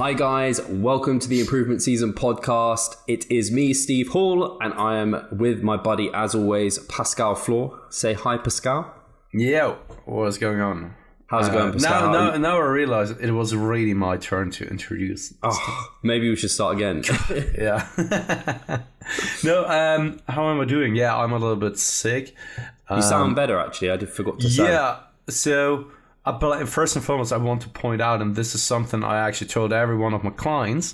Hi guys, welcome to the Improvement Season podcast. It is me, Steve Hall, and I am with my buddy, as always, Pascal Floor. Say hi, Pascal. Yo, what's going on? How's it going, Pascal? Now I realize it was really my turn to introduce. Maybe we should start again. Yeah. How am I doing? Yeah, I'm a little bit sick. You sound better, actually. I forgot to say. Yeah, so first and foremost, I want to point out, and this is something I actually told every one of my clients,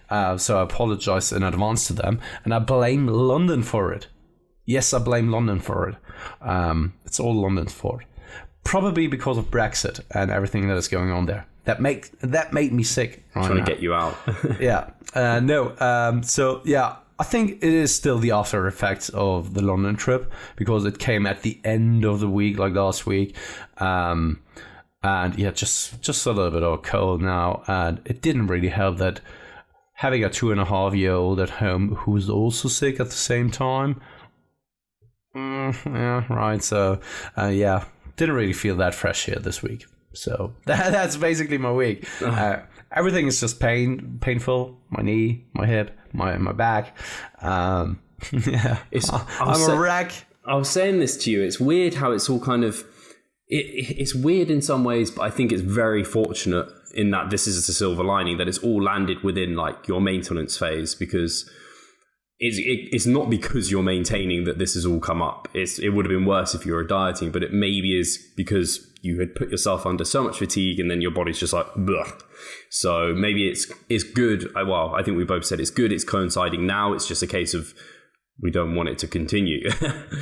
so I apologize in advance to them, and I blame London for it. Yes, I blame London for it. It's all London's fault. Probably because of Brexit and everything that is going on there. That made me sick. Trying to get you out. Yeah. I think it is still the after effects of the London trip because it came at the end of the week, like last week. And yeah, just a little bit of a cold now. And it didn't really help that having a 2.5-year-old at home who's also sick at the same time. Yeah, right. So, didn't really feel that fresh here this week. So that's basically my week. Everything is just painful. My knee, my hip, my back. Yeah, I'm a wreck. I was saying this to you. It's weird how it's all kind of... It's weird in some ways, but I think it's very fortunate in that this is a silver lining, that it's all landed within like your maintenance phase, because... It's not because you're maintaining that this has all come up. It would have been worse if you were dieting, but it maybe is because you had put yourself under so much fatigue and then your body's just like, bleh. So maybe it's good. Well, I think we both said it's good. It's coinciding now. It's just a case of we don't want it to continue.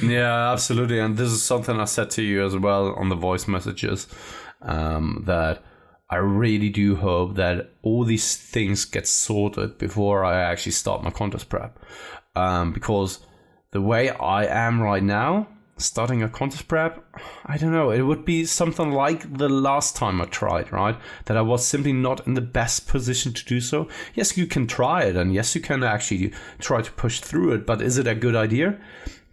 Yeah, absolutely. And this is something I said to you as well on the voice messages, that I really do hope that all these things get sorted before I actually start my contest prep. Because the way I am right now, starting a contest prep, I don't know, it would be something like the last time I tried, right? That I was simply not in the best position to do so. Yes, you can try it, and yes, you can actually try to push through it, but is it a good idea?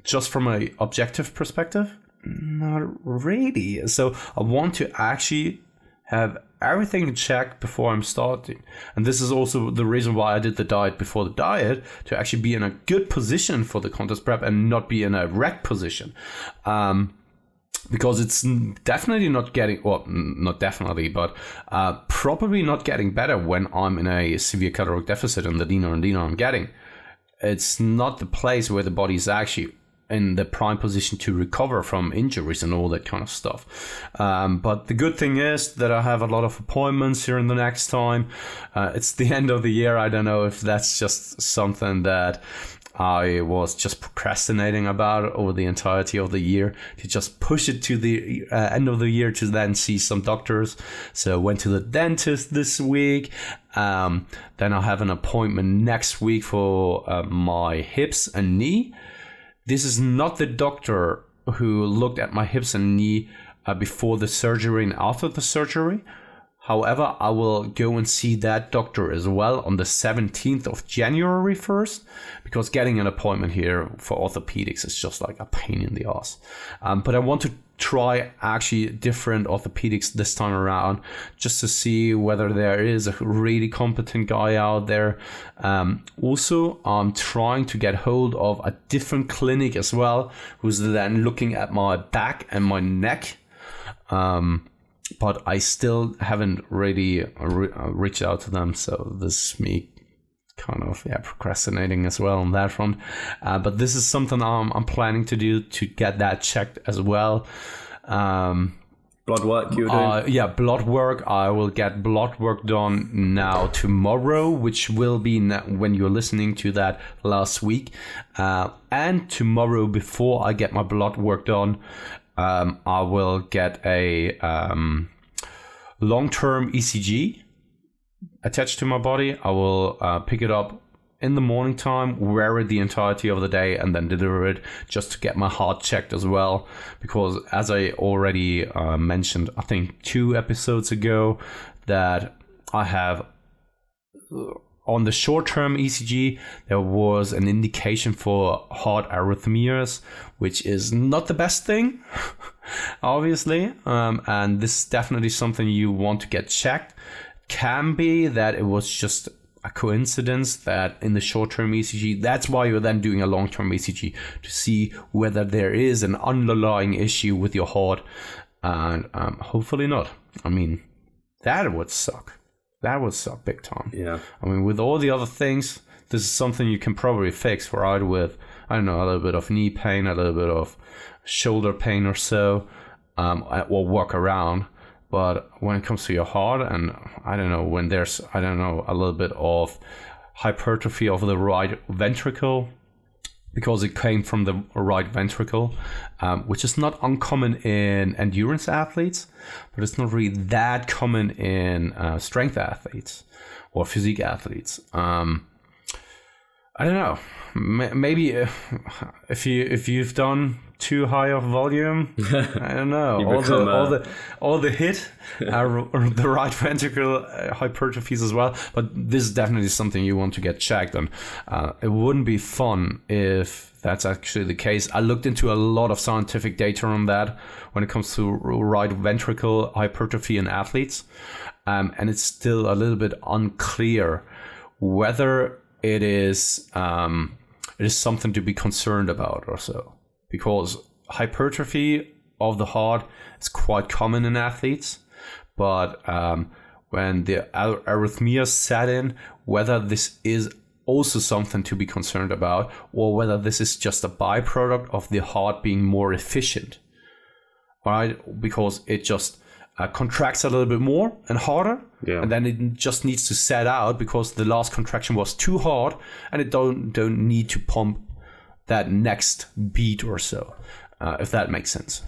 Just from an objective perspective? Not really. So I want to actually have everything checked before I'm starting. And this is also the reason why I did the diet before the diet, to actually be in a good position for the contest prep and not be in a wreck position. Because it's definitely not getting, well, not definitely, but probably not getting better when I'm in a severe caloric deficit and the leaner and leaner I'm getting. It's not the place where the body is actually in the prime position to recover from injuries and all that kind of stuff. But the good thing is that I have a lot of appointments here in the next time. It's the end of the year. I don't know if that's just something that I was just procrastinating about over the entirety of the year, to just push it to the end of the year to then see some doctors. So I went to the dentist this week. Then I have an appointment next week for my hips and knee. This is not the doctor who looked at my hips and knee before the surgery and after the surgery. However, I will go and see that doctor as well on the 17th of January 1st, because getting an appointment here for orthopedics is just like a pain in the ass. But I want to try actually different orthopedics this time around, just to see whether there is a really competent guy out there. Also, I'm trying to get hold of a different clinic as well, who's then looking at my back and my neck. But I still haven't really reached out to them, so this is me kind of procrastinating as well on that front. But this is something I'm planning to do, to get that checked as well. Blood work you're doing? Blood work. I will get blood work done now tomorrow, which will be when you're listening to that last week. And tomorrow, before I get my blood work done, I will get a long-term ECG attached to my body. I will pick it up in the morning time, wear it the entirety of the day, and then deliver it, just to get my heart checked as well. Because as I already mentioned, I think 2 episodes ago, that I have... on the short-term ECG, there was an indication for heart arrhythmias, which is not the best thing, obviously. And this is definitely something you want to get checked can be that it was just a coincidence that in the short-term ECG, that's why you're then doing a long-term ECG to see whether there is an underlying issue with your heart, and hopefully not. I mean, that would suck. That would suck big time. Yeah. I mean, with all the other things, this is something you can probably fix, right? With, I don't know, a little bit of knee pain, a little bit of shoulder pain or so, or work around. But when it comes to your heart, and I don't know, when there's, I don't know, a little bit of hypertrophy of the right ventricle, because it came from the right ventricle, which is not uncommon in endurance athletes, but it's not really that common in strength athletes or physique athletes. I don't know. Maybe if you've done too high of volume, I don't know. all the hit are the right ventricle hypertrophies as well. But this is definitely something you want to get checked on. It wouldn't be fun if that's actually the case. I looked into a lot of scientific data on that when it comes to right ventricle hypertrophy in athletes, and it's still a little bit unclear whether it is something to be concerned about or so, because hypertrophy of the heart is quite common in athletes, but when the arrhythmias set in, whether this is also something to be concerned about, or whether this is just a byproduct of the heart being more efficient, right? Because it just contracts a little bit more and harder, and then it just needs to set out because the last contraction was too hard, and it don't need to pump that next beat or so, if that makes sense.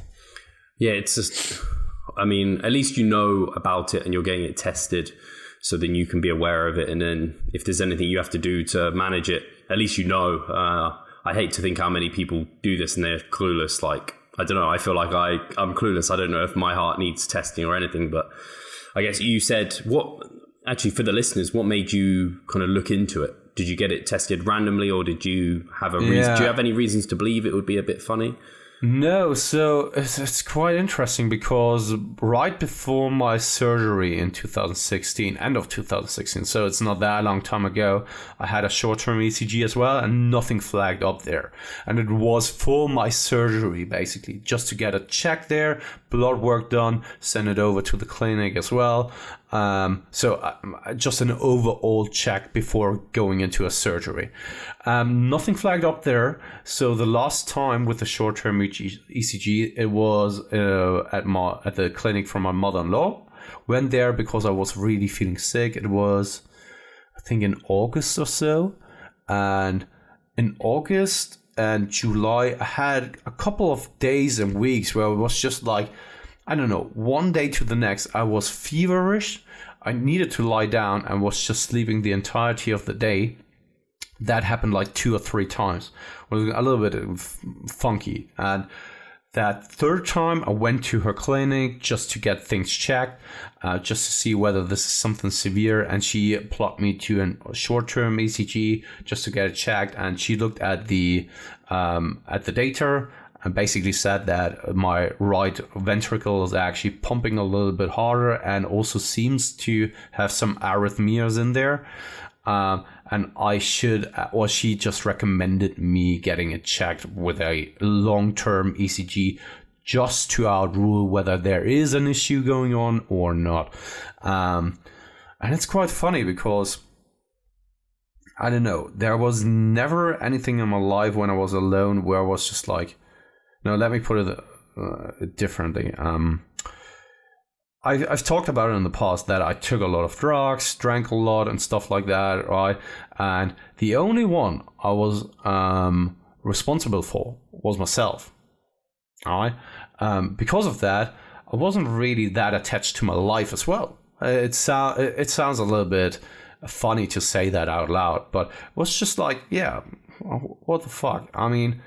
Yeah, it's just, I mean, at least you know about it and you're getting it tested, so then you can be aware of it, and then if there's anything you have to do to manage it, at least you know. I hate to think how many people do this and they're clueless. Like, I don't know, I feel like I'm clueless. I don't know if my heart needs testing or anything, but I guess you said, actually for the listeners, what made you kind of look into it? Did you get it tested randomly, or did you have a reason? Do you have any reasons to believe it would be a bit funny? No, so it's quite interesting because right before my surgery in 2016, end of 2016, so it's not that long time ago, I had a short-term ECG as well, and nothing flagged up there. And it was for my surgery, basically, just to get a check there, blood work done, send it over to the clinic as well. So just an overall check before going into a surgery. Nothing flagged up there. So the last time with the short-term ECG, it was at the clinic for my mother-in-law. Went there because I was really feeling sick. It was, I think, in August or so. And in August and July, I had a couple of days and weeks where it was just like, I don't know, one day to the next, I was feverish. I needed to lie down and was just sleeping the entirety of the day. That happened like 2 or 3 times. It was a little bit funky. And that third time, I went to her clinic just to get things checked, just to see whether this is something severe. And she plugged me to a short-term ECG just to get it checked. And she looked at the data and basically said that my right ventricle is actually pumping a little bit harder and also seems to have some arrhythmias in there. And she just recommended me getting it checked with a long-term ECG just to outrule whether there is an issue going on or not. And it's quite funny because, I don't know, there was never anything in my life when I was alone where I was just like, no, let me put it differently. I've talked about it in the past that I took a lot of drugs, drank a lot and stuff like that, right? And the only one I was responsible for was myself, all right? Because of that, I wasn't really that attached to my life as well. It sounds a little bit funny to say that out loud, but it was just like, yeah, what the fuck? I mean,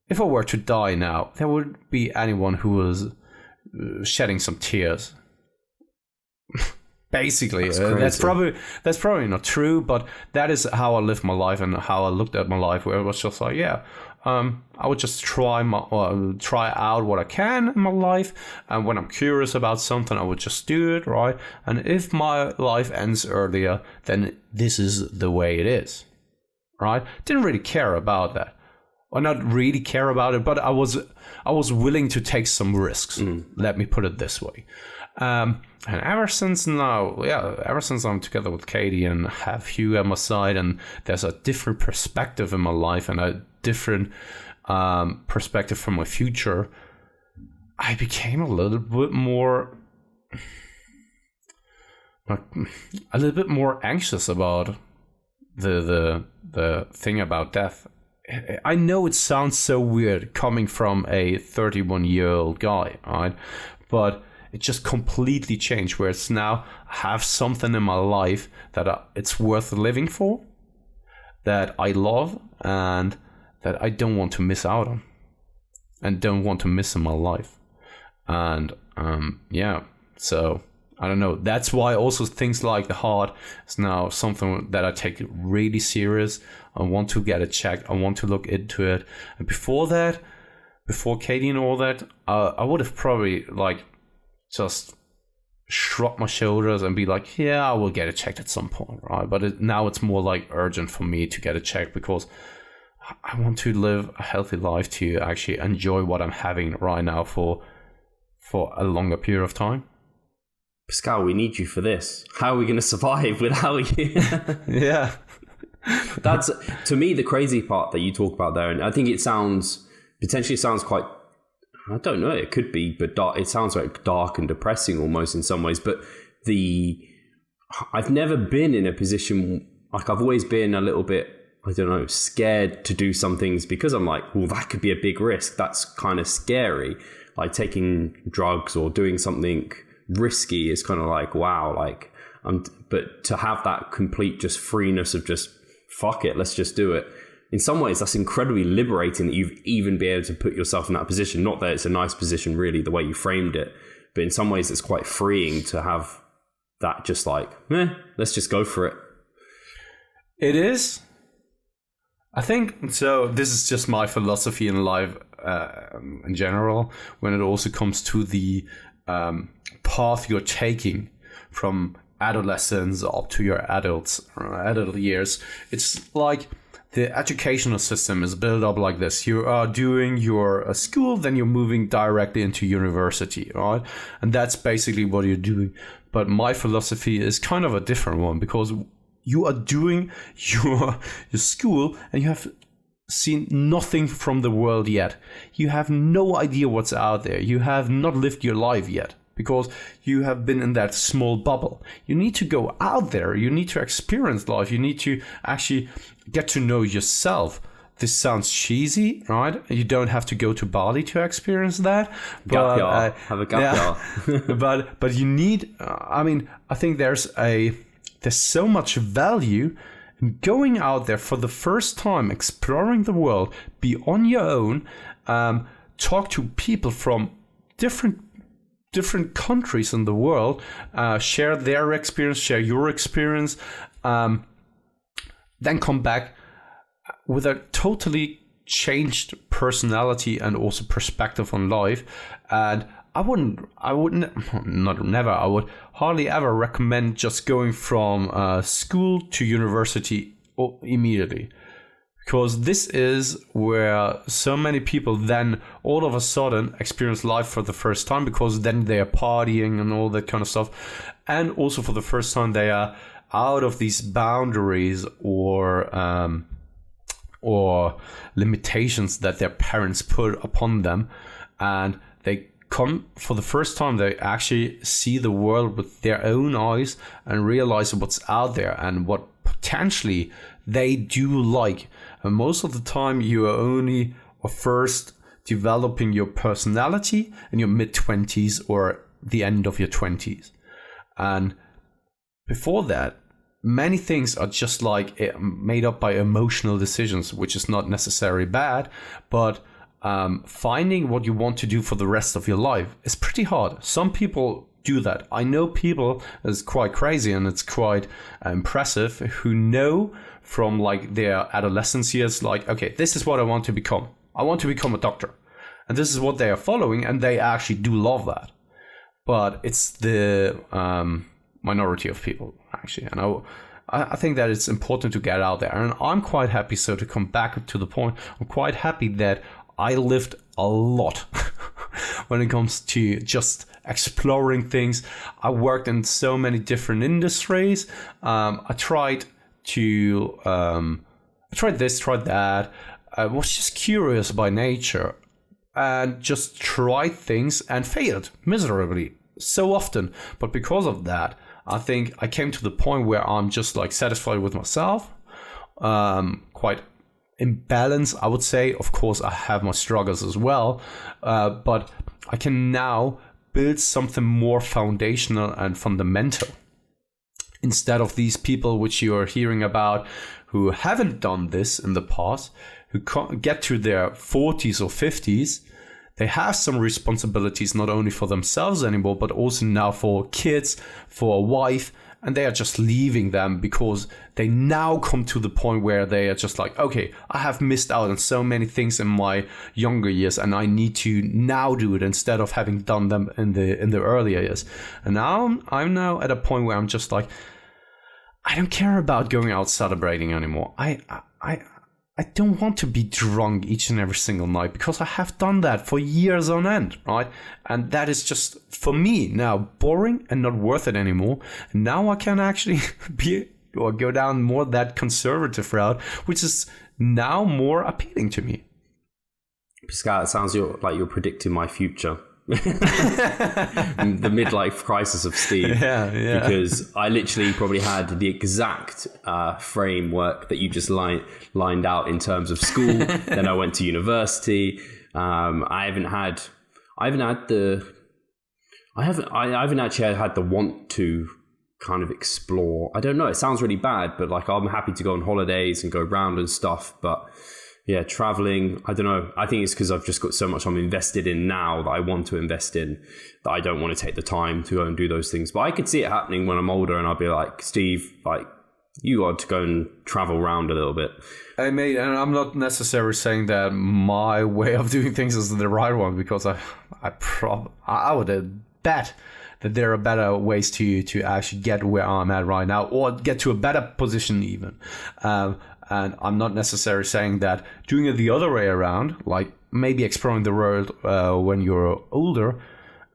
if I were to die now, there would be anyone who was shedding some tears. Basically, that's probably not true, but that is how I lived my life and how I looked at my life, where it was just like, I would just try out what I can in my life, and when I'm curious about something, I would just do it, right? And if my life ends earlier, then this is the way it is, right? Didn't really care about that, or not really care about it, but I was willing to take some risks. Let me put it this way. And ever since I'm together with Katie and have Hugh at my side, and there's a different perspective in my life and a different perspective for my future, I became a little bit more anxious about the thing about death. I know it sounds so weird coming from a 31-year-old guy, right? But it just completely changed, where it's now I have something in my life that it's worth living for, that I love, and that I don't want to miss out on, and don't want to miss in my life. And so I don't know. That's why also things like the heart is now something that I take really serious. I want to get it checked. I want to look into it. And before Katie and all that, I would have probably just shrug my shoulders and be like, yeah, I will get it checked at some point, right? But now it's more urgent for me to get it checked, because I want to live a healthy life, to actually enjoy what I'm having right now for a longer period of time. Pascal, we need you for this. How are we going to survive without you? Yeah. That's, to me, the crazy part that you talk about there. And I think it potentially sounds quite, I don't know, it could be, but dark, it sounds like dark and depressing almost in some ways. But I've never been in a position, I've always been a little bit, I don't know, scared to do some things, because I'm like, well, that could be a big risk. That's kind of scary. Like taking drugs or doing something risky is kind of like, wow, but to have that complete just freeness of just, fuck it, let's just do it. In some ways, that's incredibly liberating that you've even been able to put yourself in that position. Not that it's a nice position, really, the way you framed it, but in some ways, it's quite freeing to have that just let's just go for it. It is. I think so. This is just my philosophy in life in general, when it also comes to the path you're taking from adolescence up to your adult years. It's like the educational system is built up like this. You are doing your school, then you're moving directly into university, right? And that's basically what you're doing. But my philosophy is kind of a different one, because you are doing your school and you have seen nothing from the world yet. You have no idea what's out there. You have not lived your life yet, because you have been in that small bubble. You need to go out there. You need to experience life. You need to actually get to know yourself. This sounds cheesy, right? You don't have to go to Bali to experience that. But, have a gap year. but you need, I think there's so much value in going out there for the first time, exploring the world, be on your own, talk to people from different countries in the world, share their experience, share your experience, then come back with a totally changed personality and also perspective on life. And I would hardly ever recommend just going from school to university immediately. Because this is where so many people then all of a sudden experience life for the first time, because then they are partying and all that kind of stuff. And also for the first time they are out of these boundaries or limitations that their parents put upon them. And they come for the first time, they actually see the world with their own eyes and realize what's out there and what potentially they do like. And most of the time you are only first developing your personality in your mid-20s or the end of your 20s. And before that, many things are just made up by emotional decisions, which is not necessarily bad, but finding what you want to do for the rest of your life is pretty hard. Some people do that. I know people, it's quite crazy and it's quite impressive, who know from like their adolescence years, like, okay, this is what I want to become. I want to become a doctor. And this is what they are following, and they actually do love that. But it's the minority of people, actually. And I think that it's important to get out there. And I'm quite happy, so to come back to the point, I'm quite happy that I lived a lot when it comes to just exploring things. I worked in so many different industries. I tried this, tried that. I was just curious by nature and just tried things and failed miserably so often. But because of that, I think I came to the point where I'm just like satisfied with myself, quite in balance, I would say. Of course, I have my struggles as well, but I can now build something more foundational and fundamental, instead of these people which you are hearing about who haven't done this in the past, who get to their 40s or 50s. They have some responsibilities not only for themselves anymore, but also now for kids, for a wife, and they are just leaving them because they now come to the point where they are just like, okay, I have missed out on so many things in my younger years, and I need to now do it instead of having done them in the earlier years. And now I'm now at a point where I'm just like, I don't care about going out celebrating anymore. I don't want to be drunk each and every single night, because I have done that for years on end, right? And that is just, for me, now boring and not worth it anymore. Now I can actually go down more that conservative route, which is now more appealing to me. Pascal, it sounds like you're predicting my future. The midlife crisis of Steve. Yeah. Because I literally probably had the exact framework that you just lined out in terms of school. Then I went to university. I haven't actually had the want to kind of explore. I don't know. It sounds really bad, but like I'm happy to go on holidays and go around and stuff. But yeah, traveling, I don't know. I think it's because I've just got so much I'm invested in now that I want to invest in, that I don't want to take the time to go and do those things. But I could see it happening when I'm older, and I'll be like, Steve, like, you got to go and travel around a little bit. Hey, mate, and I'm not necessarily saying that my way of doing things is the right one, because I would bet that there are better ways to actually get where I'm at right now, or get to a better position even. And I'm not necessarily saying that doing it the other way around, like maybe exploring the world when you're older,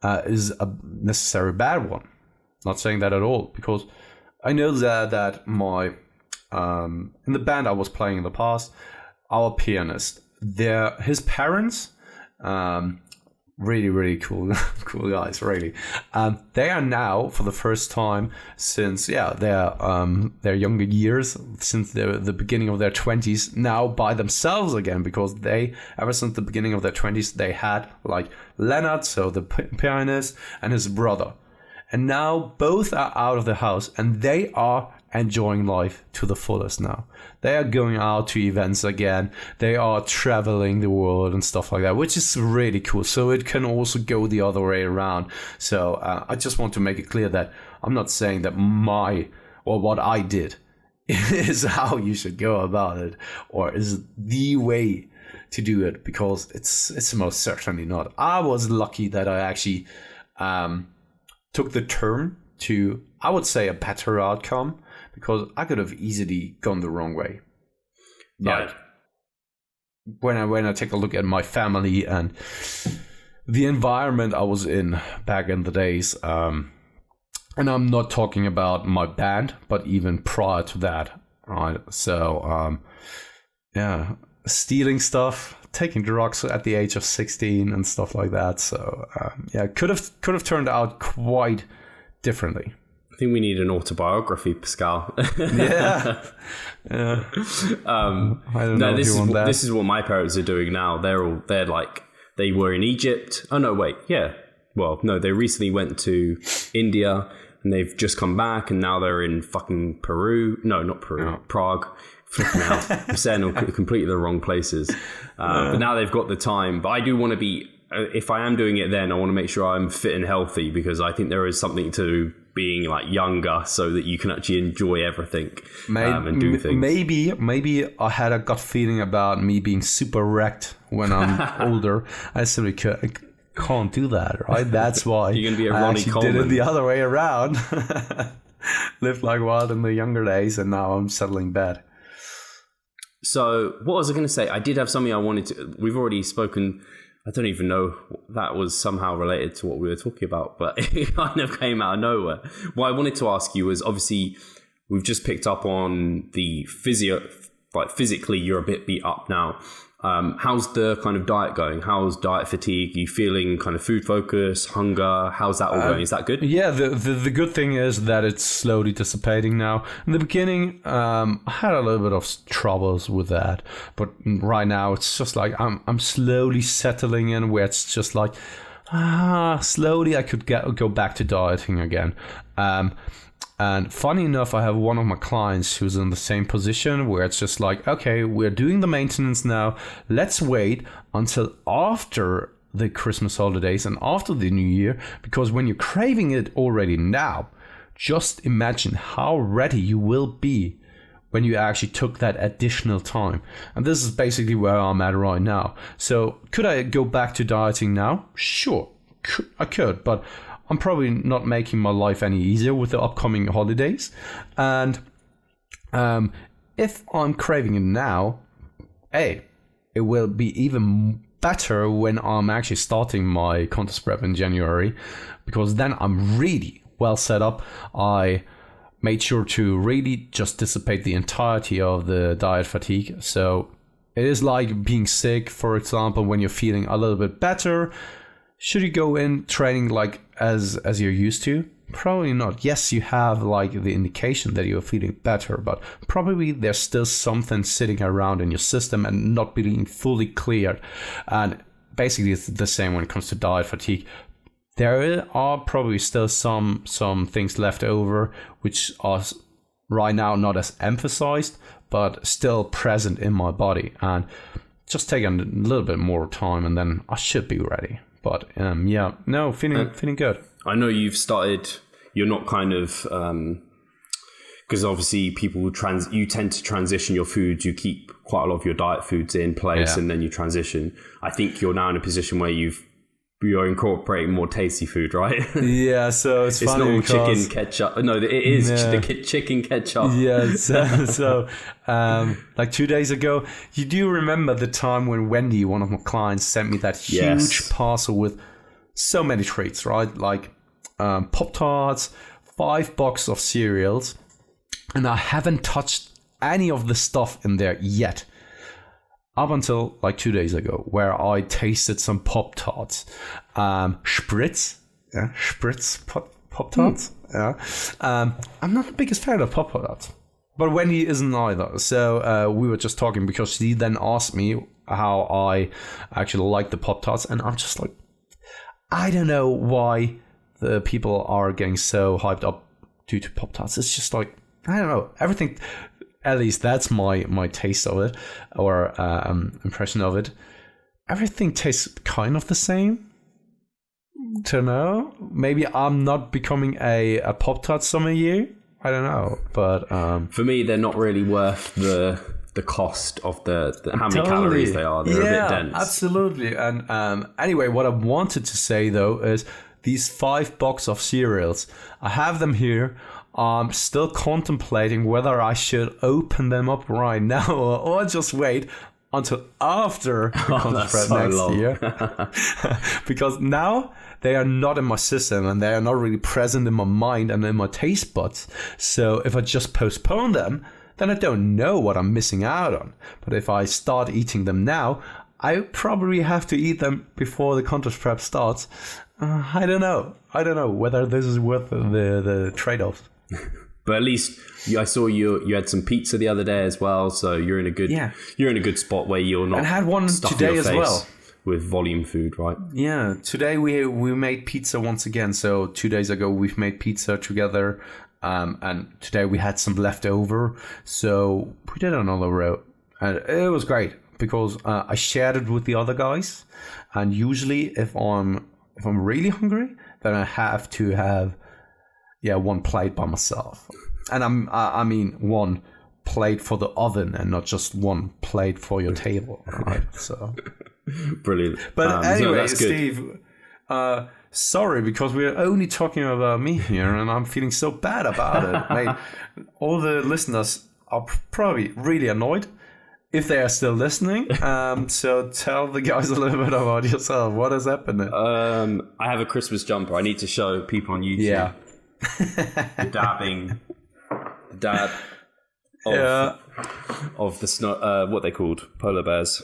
is a necessary bad one. Not saying that at all, because I know that my in the band I was playing in the past, our pianist, his parents, really cool guys, really. They are now, for the first time since their younger years, since the beginning of their 20s, now by themselves again, because ever since the beginning of their 20s, they had like Leonard, so the pianist, and his brother, and now both are out of the house, and they are enjoying life to the fullest now. They are going out to events again. They are traveling the world and stuff like that, which is really cool. So it can also go the other way around. So I just want to make it clear that I'm not saying that what I did is how you should go about it, or is the way to do it, because it's most certainly not. I was lucky that I actually took the turn to, I would say, a better outcome, because I could have easily gone the wrong way. Like, when I take a look at my family and the environment I was in back in the days, and I'm not talking about my band, but even prior to that, right? So, stealing stuff, taking drugs at the age of 16 and stuff like that. So, could have turned out quite differently. I think we need an autobiography, Pascal. Yeah. I don't know if you want that. This is what my parents are doing now. They were in Egypt. Oh no, wait, yeah. Well, no, they recently went to India, and they've just come back, and now they're in fucking Peru. No, not Peru, Prague. Flipping out. I'm saying completely the wrong places. But now they've got the time. But I do want to be if I am doing it, then I want to make sure I'm fit and healthy, because I think there is something to being like younger, so that you can actually enjoy everything and do things. Maybe I had a gut feeling about me being super wrecked when I'm older. I simply can't do that, right? That's why you're going to be a I Ronnie actually Coleman. did it the other way around. Lived like wild in the younger days, and now I'm settling bad. So what was I going to say? I did have something I wanted to... We've already spoken... I don't even know that was somehow related to what we were talking about, but it kind of came out of nowhere. What I wanted to ask you was, obviously, we've just picked up on the physically, you're a bit beat up now. How's the kind of diet going? How's diet fatigue? Are you feeling kind of food focus, hunger? How's that all going? Is that good? Yeah, the good thing is that it's slowly dissipating now. In the beginning, I had a little bit of troubles with that, but right now it's just like I'm slowly settling in, where it's just like slowly I could go back to dieting again. And funny enough, I have one of my clients who's in the same position, where it's just like, okay, we're doing the maintenance now. Let's wait until after the Christmas holidays and after the New Year, because when you're craving it already now, just imagine how ready you will be when you actually took that additional time. And this is basically where I'm at right now. So could I go back to dieting now? Sure, I could, but I'm probably not making my life any easier with the upcoming holidays. And if I'm craving it now, it will be even better when I'm actually starting my contest prep in January, because then I'm really well set up. I made sure to really just dissipate the entirety of the diet fatigue. So it is like being sick, for example, when you're feeling a little bit better. Should you go in training like as you're used to? Probably not. Yes, you have like the indication that you're feeling better, but probably there's still something sitting around in your system and not being fully cleared. And basically it's the same when it comes to diet fatigue. There are probably still some things left over, which are right now not as emphasized, but still present in my body. And just take a little bit more time, and then I should be ready. But feeling good. I know you've started. You're not kind of because obviously people you tend to transition your foods. You keep quite a lot of your diet foods in place, and then you transition. I think you're now in a position where you're incorporating more tasty food, right? Yeah, so it's not all chicken ketchup. No, it is the chicken ketchup. Yeah, so like 2 days ago, you do remember the time when Wendy, one of my clients, sent me that huge parcel with so many treats, right? Like Pop-Tarts, 5 boxes of cereals, and I haven't touched any of the stuff in there yet. Up until like 2 days ago, where I tasted some Pop-Tarts. Spritz Pop-Tarts. Yeah. I'm not the biggest fan of Pop-Tarts, but Wendy isn't either. So we were just talking, because she then asked me how I actually like the Pop-Tarts, and I'm just like, I don't know why the people are getting so hyped up due to Pop-Tarts. It's just like, I don't know, everything. At least that's my taste of it, or impression of it. Everything tastes kind of the same. Don't know. Maybe I'm not becoming a Pop-Tart sommelier. I don't know. But for me, they're not really worth the cost of the how many calories they are. They're a bit dense. Absolutely. And anyway, what I wanted to say though is these 5 boxes of cereals. I have them here. I'm still contemplating whether I should open them up right now or just wait until after the contest prep next year. Because now they are not in my system, and they are not really present in my mind and in my taste buds. So if I just postpone them, then I don't know what I'm missing out on. But if I start eating them now, I probably have to eat them before the contest prep starts. I don't know whether this is worth the trade-offs. But at least I saw you had some pizza the other day as well, so you're in a good spot where you're not. And I had one today as well with volume food, right? Yeah, today we made pizza once again. So 2 days ago we've made pizza together, and today we had some left over, so we did another row, and it was great because I shared it with the other guys, and usually if I'm really hungry, then I have to have one plate by myself, and I mean one plate for the oven and not just one plate for your table, right? So brilliant. But anyway, that's Steve, sorry, because we're only talking about me here, and I'm feeling so bad about it. Mate, all the listeners are probably really annoyed if they are still listening. So tell the guys a little bit about yourself. What is happening? I have a Christmas jumper. I need to show people on YouTube. Yeah. The dab of the snow, what they called polar bears.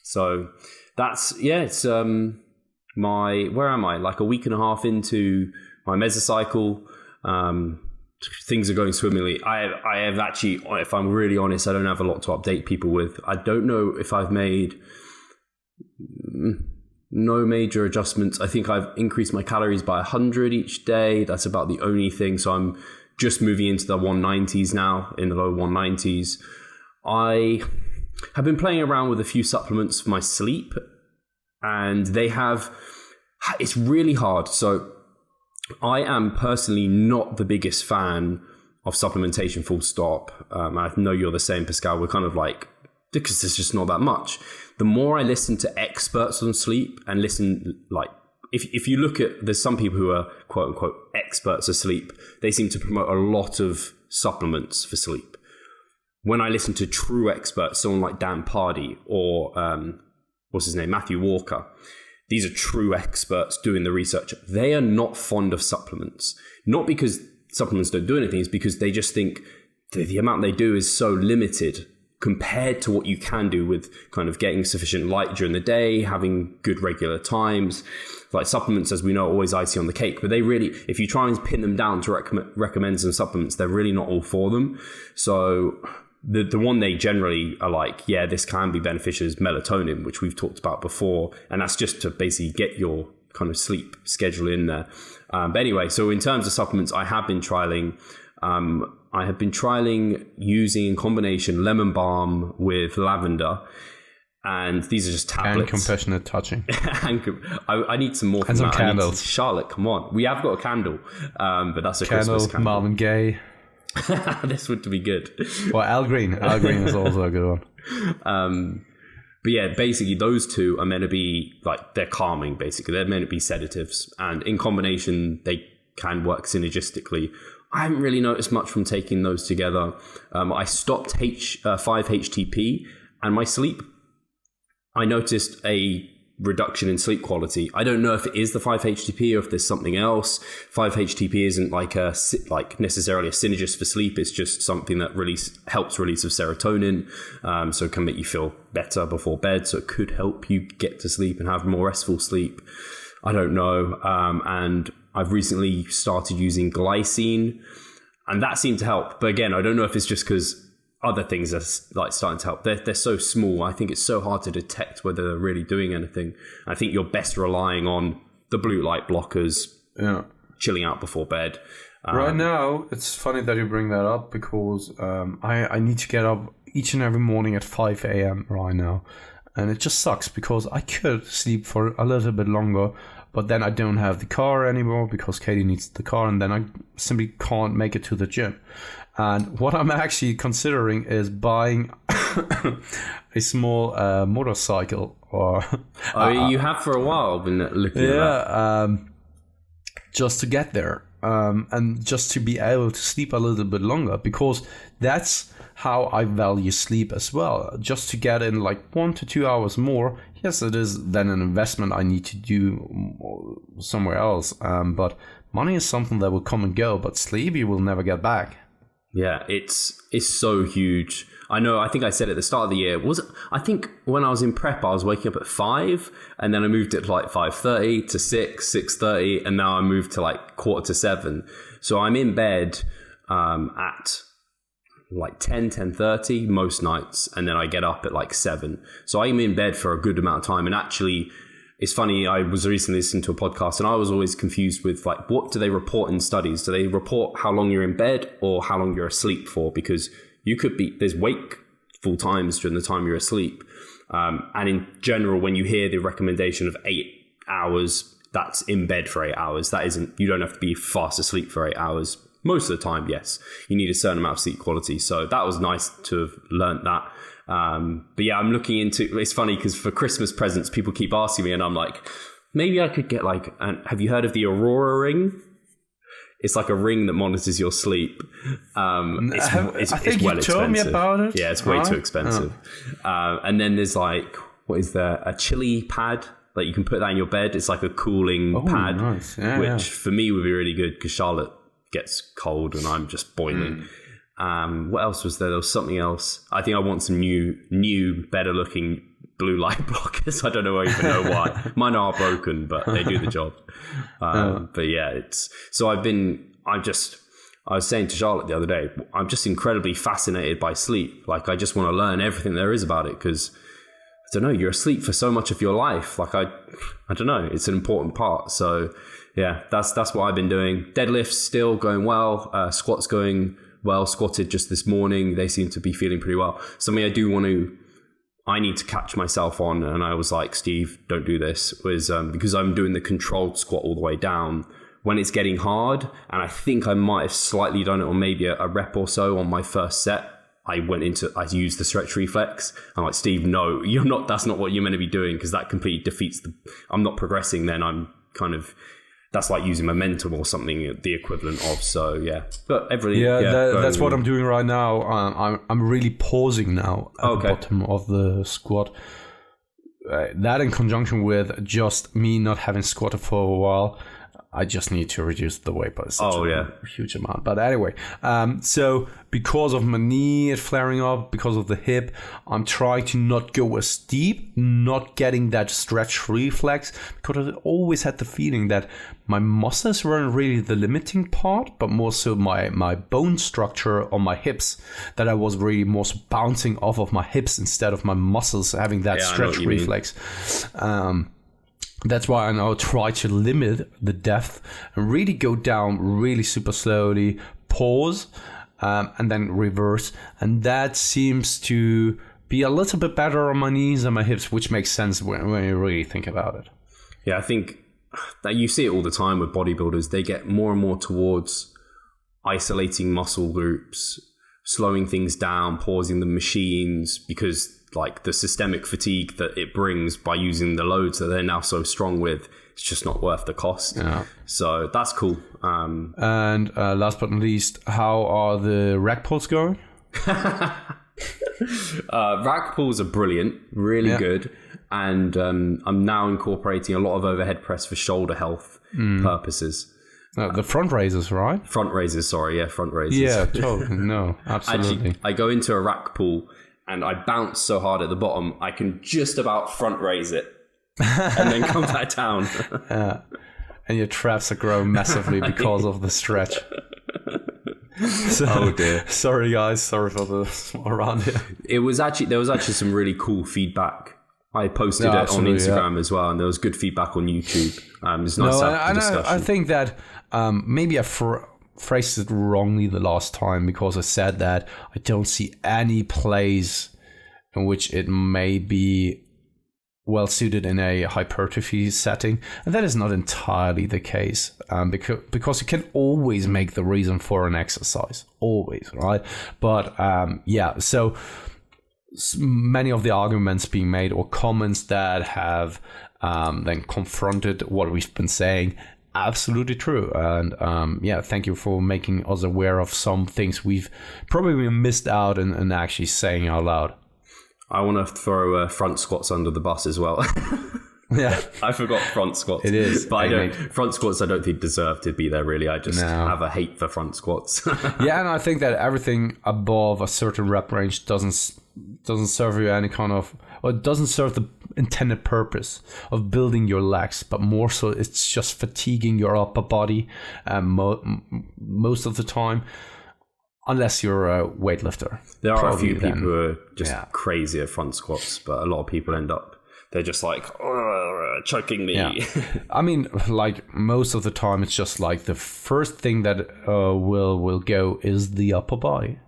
So that's it's where am I? Like a week and a half into my mesocycle. Things are going swimmingly. I have actually, if I'm really honest, I don't have a lot to update people with. I don't know if I've made no major adjustments. I think I've increased my calories by 100 each day. That's about the only thing. So I'm just moving into the 190s now, in the low 190s. I have been playing around with a few supplements for my sleep, and it's really hard. So I am personally not the biggest fan of supplementation, full stop. I know you're the same, Pascal. We're kind of like, because there's just not that much. The more I listen to experts on sleep and listen, like, if you look at, there's some people who are quote unquote experts of sleep, they seem to promote a lot of supplements for sleep. When I listen to true experts, someone like Dan Pardy or what's his name, Matthew Walker, these are true experts doing the research. They are not fond of supplements. Not because supplements don't do anything, it's because they just think the amount they do is so limited compared to what you can do with kind of getting sufficient light during the day, having good regular times. Like supplements, as we know, are always icing on the cake, but they really, if you try and pin them down to recommend some supplements, they're really not all for them. So the one they generally are like, yeah, this can be beneficial, is melatonin, which we've talked about before. And that's just to basically get your kind of sleep schedule in there. But anyway, so in terms of supplements, I have been trialing using in combination lemon balm with lavender. And these are just tablets. And compassionate touching. I need some more from and some that. candles. Charlotte, come on. We have got a candle, but that's a Christmas candle. Marvin Gaye. This would be good. Well, Al Green. Al Green is also a good one. But yeah, basically those two are meant to be like, they're calming, basically. They're meant to be sedatives. And in combination, they can work synergistically. I haven't really noticed much from taking those together. I stopped 5-HTP, and my sleep, I noticed a reduction in sleep quality. I don't know if it is the 5-HTP or if there's something else. 5-HTP isn't like necessarily a synergist for sleep. It's just something that helps release of serotonin, so it can make you feel better before bed. So it could help you get to sleep and have more restful sleep. I don't know. And I've recently started using glycine, and that seemed to help. But again, I don't know if it's just because other things are like starting to help. They're so small. I think it's so hard to detect whether they're really doing anything. I think you're best relying on the blue light blockers, chilling out before bed. Right now, it's funny that you bring that up, because I need to get up each and every morning at 5 a.m. right now. And it just sucks, because I could sleep for a little bit longer, but then I don't have the car anymore because Katie needs the car, and then I simply can't make it to the gym. And what I'm actually considering is buying a small motorcycle. Or you have for a while been looking at that. Just to get there, and just to be able to sleep a little bit longer, because that's how I value sleep as well. Just to get in like 1 to 2 hours more. Yes, it is then an investment I need to do somewhere else. But money is something that will come and go, but sleep you will never get back. Yeah, it's so huge. I know, I think I said at the start of the year, I think when I was in prep, I was waking up at 5, and then I moved it to like 5:30 to 6, 6:30, and now I moved to like 6:45. So I'm in bed at like 10:30 most nights, and then I get up at like 7. So I'm in bed for a good amount of time. And actually, it's funny, I was recently listening to a podcast, and I was always confused with like, what do they report in studies? Do they report how long you're in bed or how long you're asleep for? Because you could be, there's wakeful times during the time you're asleep. And in general, when you hear the recommendation of 8 hours, that's in bed for 8 hours. That isn't, you don't have to be fast asleep for 8 hours. Most of the time, yes, you need a certain amount of sleep quality. So that was nice to have learned that. But yeah, I'm looking into, it's funny because for Christmas presents, people keep asking me and I'm like, maybe I could get like, have you heard of the Aurora ring? It's like a ring that monitors your sleep. It's I think well you told me about it. Yeah, it's way too expensive. And then there's like, what is there? A chili pad. Like you can put that in your bed. It's like a cooling pad, nice. Yeah, which for me would be really good because Charlotte gets cold and I'm just boiling. What else was there? There was something else. I think I want some new, better looking blue light blockers. I don't even know why. Mine are broken, but they do the job. But yeah, I was saying to Charlotte the other day, I'm just incredibly fascinated by sleep. Like I just want to learn everything there is about it because I don't know, you're asleep for so much of your life. Like I don't know, it's an important part. So yeah, that's what I've been doing. Deadlifts still going well. Squats going well. Squatted just this morning. They seem to be feeling pretty well. Something I need to catch myself on, and I was like, Steve, don't do this, was because I'm doing the controlled squat all the way down. When it's getting hard, and I think I might have slightly done it on maybe a rep or so on my first set, I used the stretch reflex. I'm like, Steve, no, that's not what you're meant to be doing, because that completely defeats I'm not progressing then. I'm kind of, that's like using momentum or something, the equivalent of. So yeah, but that's what I'm doing right now. I'm really pausing now at the bottom of the squat. That in conjunction with just me not having squatted for a while, I just need to reduce the weight by such a huge amount. But anyway, so because of my knee flaring up, because of the hip, I'm trying to not go as deep, not getting that stretch reflex, because I always had the feeling that my muscles weren't really the limiting part, but more so my bone structure on my hips, that I was really more so bouncing off of my hips instead of my muscles having that stretch reflex. That's why I now try to limit the depth and really go down really super slowly, pause, and then reverse. And that seems to be a little bit better on my knees and my hips, which makes sense when you really think about it. Yeah, I think that you see it all the time with bodybuilders. They get more and more towards isolating muscle groups, slowing things down, pausing the machines, because like the systemic fatigue that it brings by using the loads that they're now so strong with, it's just not worth the cost. Yeah. So that's cool. And last but not least, how are the rack pulls going? Rack pulls are brilliant, really good. And I'm now incorporating a lot of overhead press for shoulder health purposes. The front raises, right? Front raises, sorry. Yeah, front raises. Yeah, totally. No, absolutely. Actually, I go into a rack pull and I bounce so hard at the bottom, I can just about front raise it and then come back down. Yeah. And your traps are growing massively because of the stretch. So, oh dear. Sorry guys, sorry for the around here. There was actually some really cool feedback. I posted it on Instagram as well, and there was good feedback on YouTube. It's nice to have the discussion. I think that maybe I phrased it wrongly the last time, because I said that I don't see any place in which it may be well suited in a hypertrophy setting, and that is not entirely the case, because you can always make the reason for an exercise, always, right? But so many of the arguments being made or comments that have then confronted what we've been saying, absolutely true. And thank you for making us aware of some things we've probably missed out and actually saying out loud. I want to throw front squats under the bus as well. Yeah, I forgot front squats. It is, but front squats I don't think deserve to be there really. I just have a hate for front squats. Yeah, and I think that everything above a certain rep range doesn't serve you any kind of, or it doesn't serve the intended purpose of building your legs, but more so it's just fatiguing your upper body most of the time, unless you're a weightlifter. There are a few people who are just crazy at front squats, but a lot of people end up, they're just like, choking me. Yeah. I mean, like most of the time, it's just like the first thing that will go is the upper body.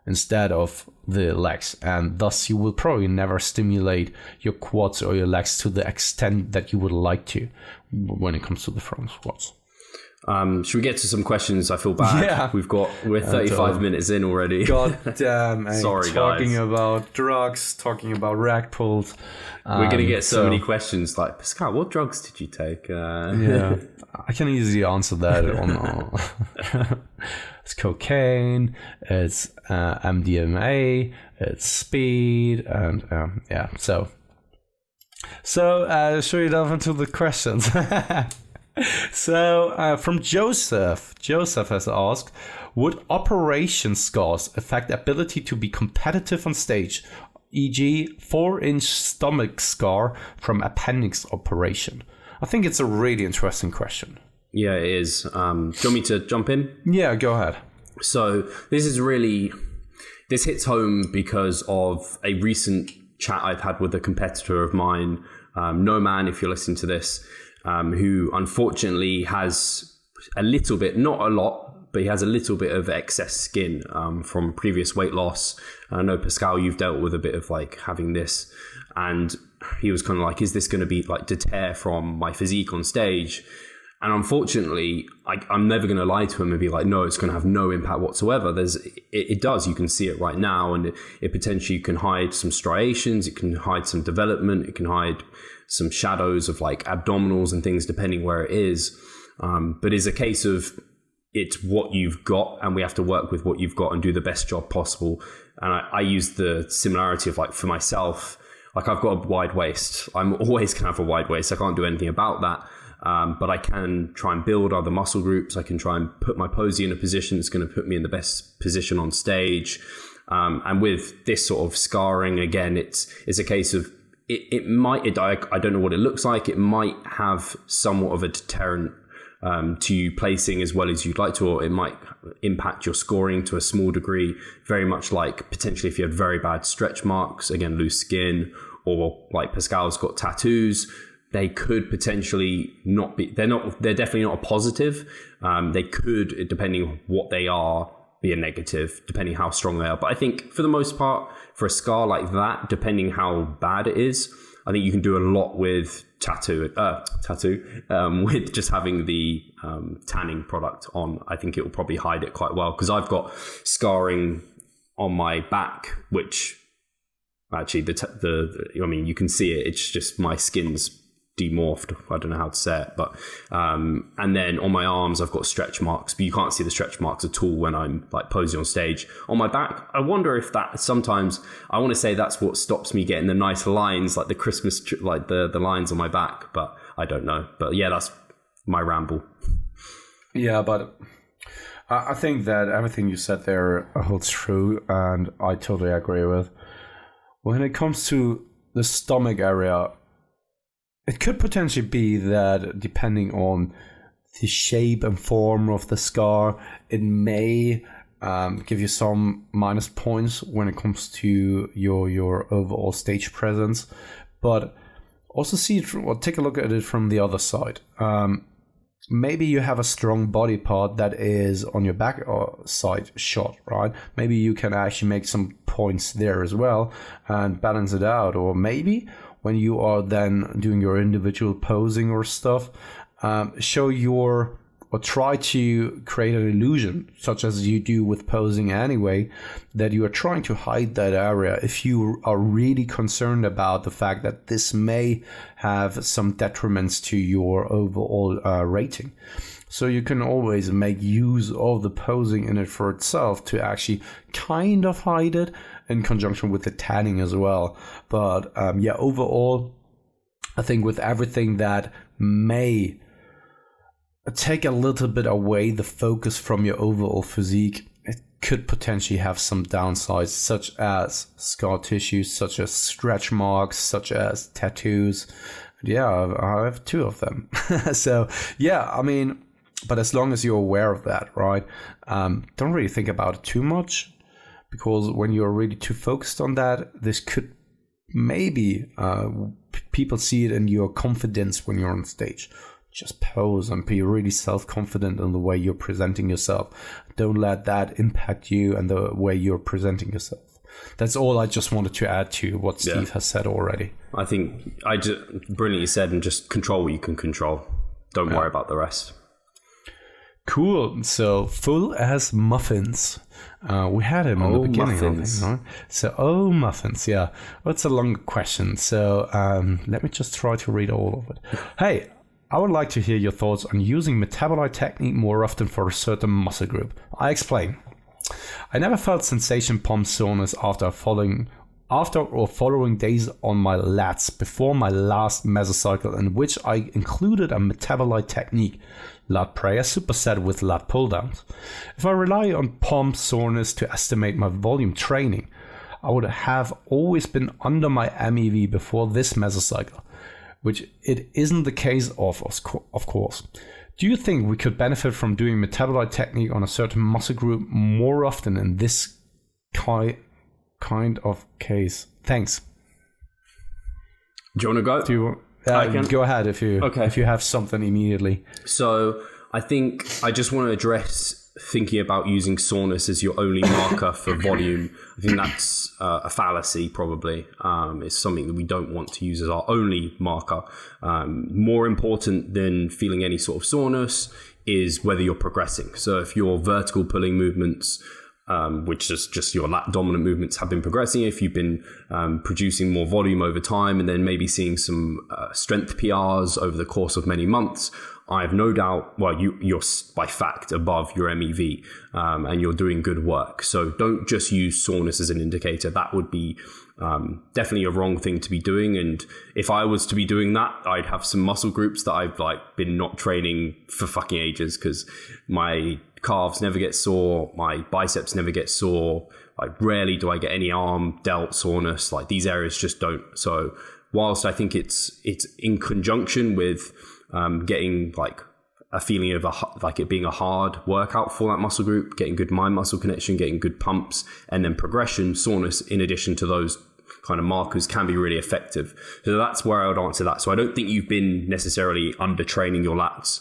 instead of the legs, and thus you will probably never stimulate your quads or your legs to the extent that you would like to when it comes to the front squats. Should we get to some questions? I feel bad. Yeah. We're 35 minutes in already. God damn. Sorry, talking guys. About drugs, talking about rack pulls. We're going to get so many questions like, Pascal, what drugs did you take? Yeah, I can easily answer that on it's cocaine, it's MDMA, it's speed, and yeah. So should we delve into the questions? So from Joseph has asked, would operation scars affect ability to be competitive on stage, e.g. 4-inch stomach scar from appendix operation? I think it's a really interesting question. Yeah, it is. Do you want me to jump in? Yeah, go ahead. So this hits home because of a recent chat I've had with a competitor of mine, No Man, if you're listening to this, who unfortunately has a little bit, not a lot, but he has a little bit of excess skin from previous weight loss. And I know, Pascal, you've dealt with a bit of like having this, and he was kind of like, is this going to be like deter from my physique on stage? And unfortunately, I'm never going to lie to him and be like, no, it's going to have no impact whatsoever. It does. You can see it right now, and it potentially can hide some striations. It can hide some development. It can hide some shadows of like abdominals and things, depending where it is. But it's a case of it's what you've got, and we have to work with what you've got and do the best job possible. And I use the similarity of like, for myself, like I've got a wide waist. I'm always going to have a wide waist. I can't do anything about that. But I can try and build other muscle groups. I can try and put my posy in a position that's going to put me in the best position on stage. And with this sort of scarring, again, it's a case of it might, I don't know what it looks like. It might have somewhat of a deterrent to you placing as well as you'd like to, or it might impact your scoring to a small degree, very much like potentially if you had very bad stretch marks, again, loose skin, or like Pascal's got tattoos. They could potentially not be, they're definitely not a positive. They could, depending on what they are, be a negative, depending how strong they are. But I think for the most part, for a scar like that, depending how bad it is, I think you can do a lot with with just having the tanning product on. I think it will probably hide it quite well, because I've got scarring on my back, which actually I mean, you can see it. It's just my skin's demorphed. I don't know how to say it, but and then on my arms I've got stretch marks, but you can't see the stretch marks at all when I'm like posing on stage. On my back, I wonder if that sometimes, I want to say that's what stops me getting the nice lines, like the Christmas like the lines on my back, but I don't know. But yeah, that's my ramble. Yeah, but I think that everything you said there holds true, and I totally agree with. When it comes to the stomach area, it could potentially be that depending on the shape and form of the scar, it may give you some minus points when it comes to your overall stage presence. But also take a look at it from the other side. Maybe you have a strong body part that is on your back side shot, right? Maybe you can actually make some points there as well and balance it out. Or maybe when you are then doing your individual posing or stuff, try to create an illusion, such as you do with posing anyway, that you are trying to hide that area if you are really concerned about the fact that this may have some detriments to your overall rating. So you can always make use of the posing in it for itself to actually kind of hide it in conjunction with the tanning as well. But overall, I think with everything that may take a little bit away the focus from your overall physique, it could potentially have some downsides, such as scar tissue, such as stretch marks, such as tattoos. Yeah, I have 2 of them. So yeah, I mean, but as long as you're aware of that, right? Don't really think about it too much, because when you're really too focused on that, this could maybe people see it in your confidence when you're on stage. just pose and be really self-confident in the way you're presenting yourself. Don't let that impact you and the way you're presenting yourself. That's all I just wanted to add to what Steve has said already. I think I just brilliantly said, and just control what you can control. Don't worry about the rest. Cool. So full as muffins. We had him in the beginning. Muffins. Right? So, muffins. Yeah. Well, it's a long question. So let me just try to read all of it. Hey, I would like to hear your thoughts on using metabolite technique more often for a certain muscle group. I explain. I never felt sensation pump soreness after or following days on my lats before my last mesocycle, in which I included a metabolite technique, lat prayer superset with lat pulldowns. If I rely on pump soreness to estimate my volume training, I would have always been under my MEV before this mesocycle, which it isn't the case of course. Do you think we could benefit from doing metabolite technique on a certain muscle group more often in this kind of case? Thanks. Do you want to go? I can go ahead if you have something immediately. So I think I just want to address thinking about using soreness as your only marker for volume. I think that's a fallacy, probably. It's something that we don't want to use as our only marker. More important than feeling any sort of soreness is whether you're progressing. So if your vertical pulling movements, which is just your lat dominant movements, have been progressing, if you've been producing more volume over time, and then maybe seeing some strength PRs over the course of many months, I have no doubt, you're by fact above your MEV, and you're doing good work. So don't just use soreness as an indicator. That would be definitely a wrong thing to be doing. And if I was to be doing that, I'd have some muscle groups that I've been not training for fucking ages, because my calves never get sore, my biceps never get sore. Rarely do I get any arm, delt soreness. These areas just don't. So whilst I think it's in conjunction with getting a feeling of it being a hard workout for that muscle group, getting good mind muscle connection, getting good pumps, and then progression, soreness in addition to those kind of markers can be really effective. So that's where I would answer that. So I don't think you've been necessarily under training your lats.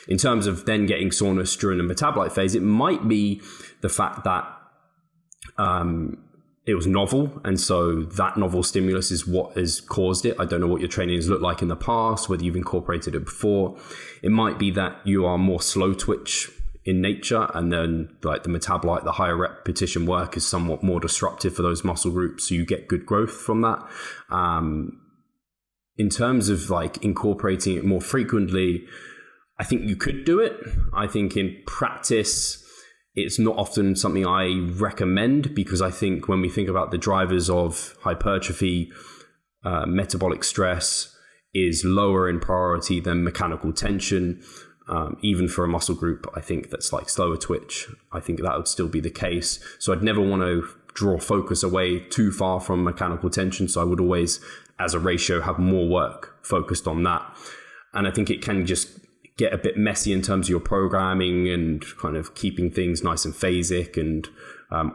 In terms of then getting soreness during the metabolite phase, it might be the fact that it was novel, and so that novel stimulus is what has caused it. I don't know what your training has looked like in the past, whether you've incorporated it before. It might be that you are more slow twitch in nature, and then the metabolite, the higher repetition work is somewhat more disruptive for those muscle groups, so you get good growth from that. In terms of incorporating it more frequently, I think you could do it. I think in practice, it's not often something I recommend, because I think when we think about the drivers of hypertrophy, metabolic stress is lower in priority than mechanical tension. Even for a muscle group, I think that's slower twitch, I think that would still be the case. So I'd never want to draw focus away too far from mechanical tension. So I would always, as a ratio, have more work focused on that. And I think it can just get a bit messy in terms of your programming and kind of keeping things nice and phasic and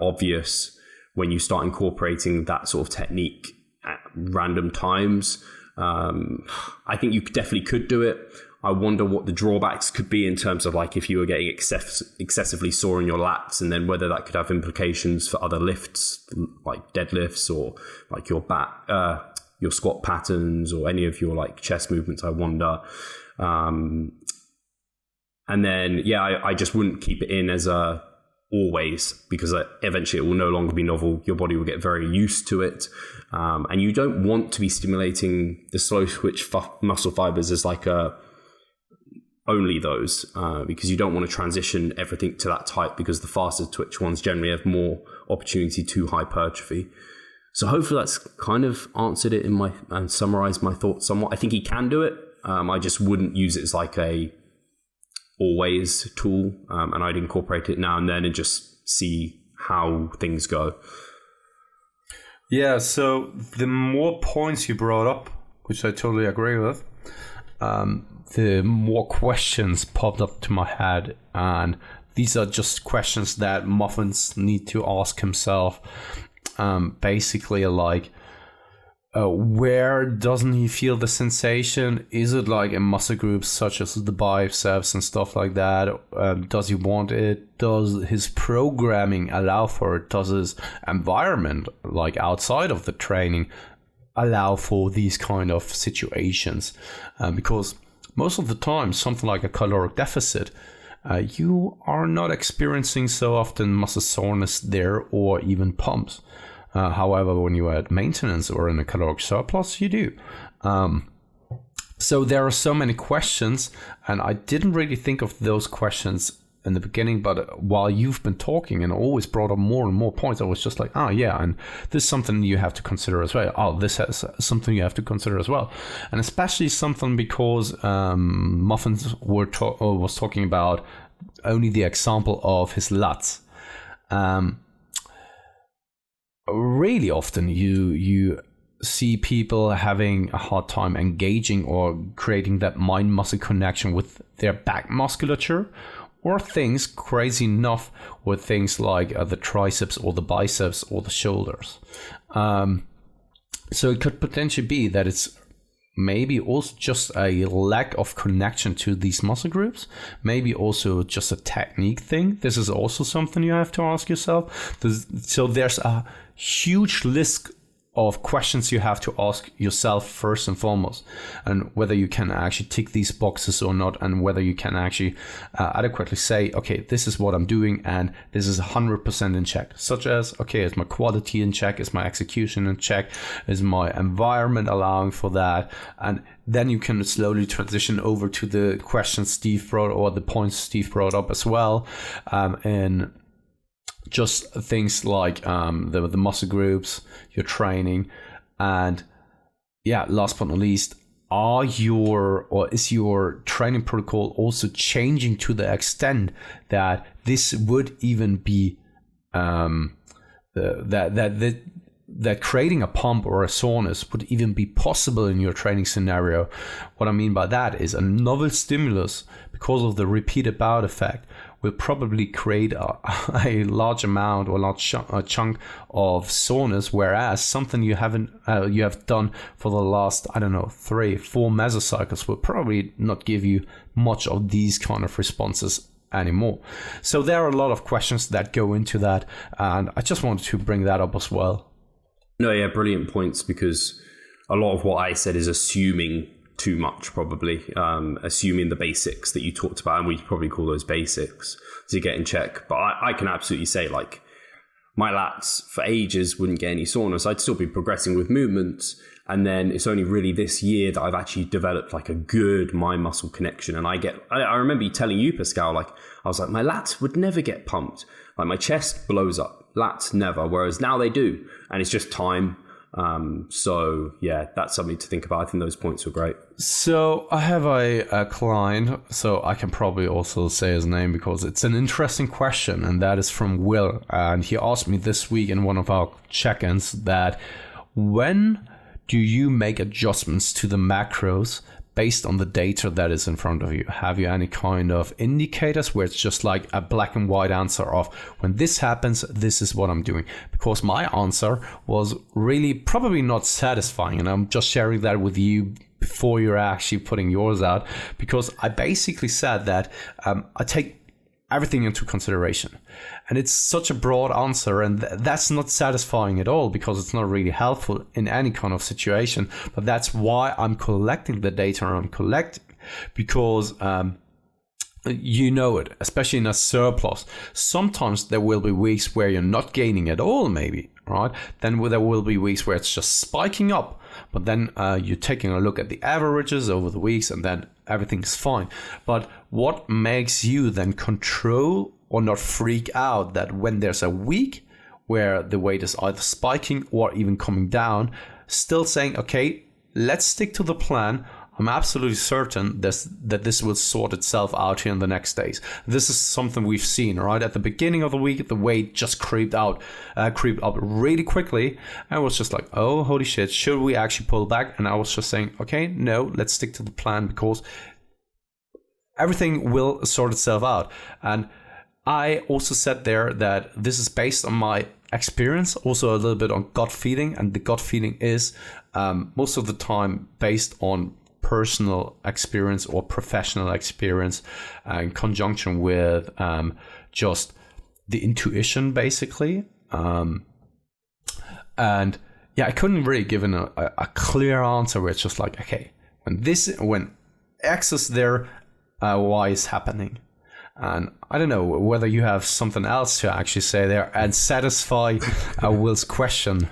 obvious when you start incorporating that sort of technique at random times. I think you definitely could do it. I wonder what the drawbacks could be in terms of if you were getting excessively sore in your lats, and then whether that could have implications for other lifts like deadlifts or your squat patterns or any of your chest movements. I wonder. And then, I just wouldn't keep it in as a always, because eventually it will no longer be novel. Your body will get very used to it. And you don't want to be stimulating the slow twitch muscle fibers as only those, because you don't want to transition everything to that type, because the faster twitch ones generally have more opportunity to hypertrophy. So hopefully that's kind of answered it and summarized my thoughts somewhat. I think he can do it. I just wouldn't use it as a always tool, and I'd incorporate it now and then and just see how things go. Yeah, so the more points you brought up, which I totally agree with, the more questions popped up to my head, and these are just questions that Muffins need to ask himself. Basically, where doesn't he feel the sensation? Is it like in muscle groups such as the biceps and stuff like that? Does he want it? Does his programming allow for it? Does his environment, like outside of the training, allow for these kind of situations? Because most of the time, something like a caloric deficit, you are not experiencing so often muscle soreness there or even pumps. However, when you're at maintenance or in a caloric surplus, you do. So there are so many questions, and I didn't really think of those questions in the beginning, but while you've been talking and always brought up more and more points, I was just like, oh yeah, and this is something you have to consider as well. Oh, this has something you have to consider as well. And especially something because Muffins was talking about only the example of his lats. Really often you see people having a hard time engaging or creating that mind-muscle connection with their back musculature, or things crazy enough with things like the triceps or the biceps or the shoulders. So it could potentially be that it's maybe also just a lack of connection to these muscle groups, maybe also just a technique thing. This is also something you have to ask yourself. So there's a huge list of questions you have to ask yourself first and foremost, and whether you can actually tick these boxes or not, and whether you can actually adequately say, okay, this is what I'm doing and this is 100% in check. Such as, okay, is my quality in check? Is my execution in check? Is my environment allowing for that? And then you can slowly transition over to the questions Steve brought, or the points Steve brought up as well, and just things like the muscle groups, your training, and yeah, last but not least, is your training protocol also changing to the extent that this would even be that creating a pump or a soreness would even be possible in your training scenario? What I mean by that is a novel stimulus, because of the repeated bout effect, will probably create a large amount or large chunk of soreness, whereas something you have done for the last, 3-4 mesocycles will probably not give you much of these kind of responses anymore. So there are a lot of questions that go into that, and I just wanted to bring that up as well. No, yeah, brilliant points, because a lot of what I said is assuming too much, probably assuming the basics that you talked about, and we probably call those basics, to get in check. But I can absolutely say, like, my lats for ages wouldn't get any soreness. I'd still be progressing with movements, and then it's only really this year that I've actually developed like a good mind muscle connection. And I remember telling you, Pascal, like, I was like, my lats would never get pumped, like my chest blows up, lats never, whereas now they do, and it's just time. So yeah, that's something to think about. I think those points were great. So I have a client, so I can probably also say his name because it's an interesting question, and that is from Will. And he asked me this week in one of our check-ins that, when do you make adjustments to the macros based on the data that is in front of you? Have you any kind of indicators where it's just like a black and white answer of, when this happens, this is what I'm doing? Because my answer was really probably not satisfying, and I'm just sharing that with you before you're actually putting yours out, because I basically said that I take everything into consideration. And it's such a broad answer, and that's not satisfying at all, because it's not really helpful in any kind of situation. But that's why I'm collecting the data I'm collecting, because you know it, especially in a surplus. Sometimes there will be weeks where you're not gaining at all, maybe, right? Then there will be weeks where it's just spiking up, but then you're taking a look at the averages over the weeks, and then everything's fine. But what makes you then control or not freak out that when there's a week where the weight is either spiking or even coming down, still saying, okay, let's stick to the plan. I'm absolutely certain that this will sort itself out here in the next days. This is something we've seen, right? At the beginning of the week, the weight just creeped up really quickly. I was just like, oh, holy shit, should we actually pull back? And I was just saying, okay, no, let's stick to the plan, because everything will sort itself out. And I also said there that this is based on my experience, also a little bit on gut feeling, and the gut feeling is most of the time based on personal experience or professional experience in conjunction with just the intuition, basically. And yeah, I couldn't really give a clear answer where it's just like, okay, when X is there, Y is happening. And I don't know whether you have something else to actually say there and satisfy Will's question.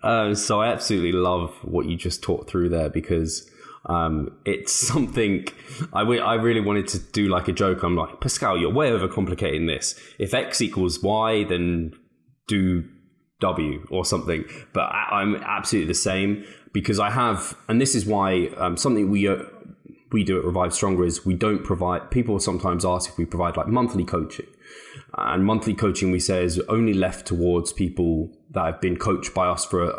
So I absolutely love what you just talked through there, because it's something I really wanted to do like a joke. I'm like, Pascal, you're way overcomplicating this. If X equals Y, then do W or something. But I'm absolutely the same, because I have, and this is why something we do at Revive Stronger is we don't provide, people sometimes ask if we provide like monthly coaching. And monthly coaching, we say, is only left towards people that have been coached by us for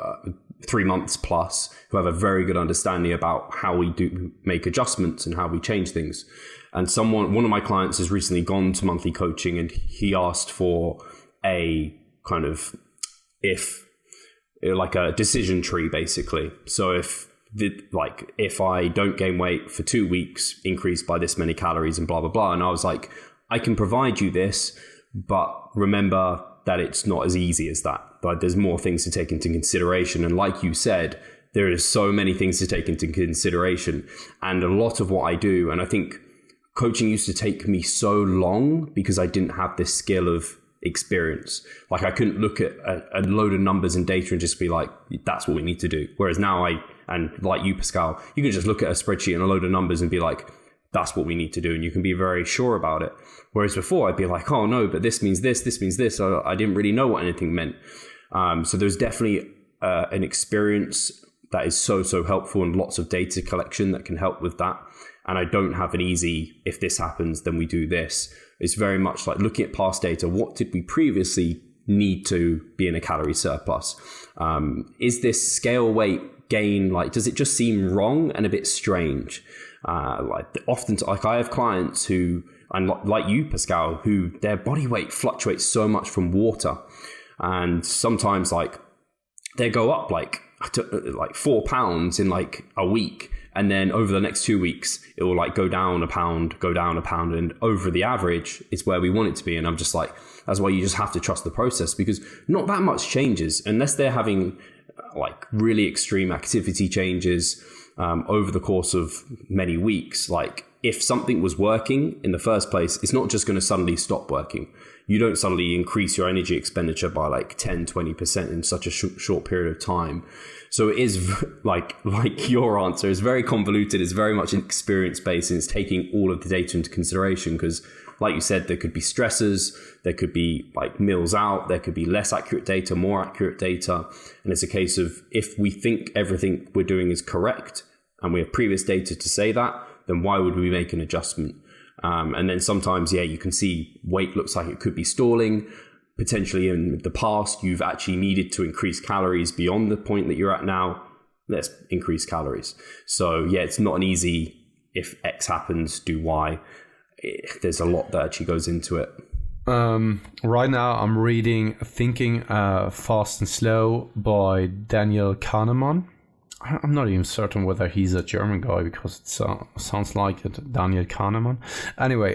3 months plus, who have a very good understanding about how we do make adjustments and how we change things. And one of my clients has recently gone to monthly coaching, and he asked for a kind of like a decision tree, basically. So if I don't gain weight for 2 weeks, increase by this many calories and blah, blah, blah. And I was like, I can provide you this, but remember that it's not as easy as that. But there's more things to take into consideration. And like you said, there is so many things to take into consideration. And a lot of what I do, and I think coaching used to take me so long because I didn't have this skill of experience. Like I couldn't look at a load of numbers and data and just be like, that's what we need to do. Whereas now and like you, Pascal, you can just look at a spreadsheet and a load of numbers and be like, that's what we need to do. And you can be very sure about it. Whereas before I'd be like, oh no, but this means this means this. I didn't really know what anything meant. So there's definitely an experience that is so helpful, and lots of data collection that can help with that. And I don't have an easy, if this happens, then we do this. It's very much like looking at past data. What did we previously need to be in a calorie surplus? Is this scale weight gain, like, does it just seem wrong and a bit strange? Often I have clients who, and like you, Pascal, who their body weight fluctuates so much from water. And sometimes like they go up like 4 pounds in like a week. And then over the next 2 weeks, it will like go down a pound. And over the average, it's where we want it to be. And I'm just like, that's why you just have to trust the process, because not that much changes unless they're having like really extreme activity changes over the course of many weeks. Like if something was working in the first place, it's not just going to suddenly stop working. You don't suddenly increase your energy expenditure by like 10, 20% in such a short period of time. So it is like your answer is very convoluted. It's very much experience-based, and it's taking all of the data into consideration, because like you said, there could be stressors, there could be like mills out, there could be less accurate data, more accurate data. And it's a case of, if we think everything we're doing is correct and we have previous data to say that, then why would we make an adjustment? And then sometimes, you can see weight looks like it could be stalling. Potentially in the past, you've actually needed to increase calories beyond the point that you're at now. Let's increase calories. So it's not an easy, if X happens, do Y. There's a lot that actually goes into it. Right now I'm reading Thinking Fast and Slow by Daniel Kahneman. I'm not even certain whether he's a German guy, because it sounds like it, Daniel Kahneman. Anyway,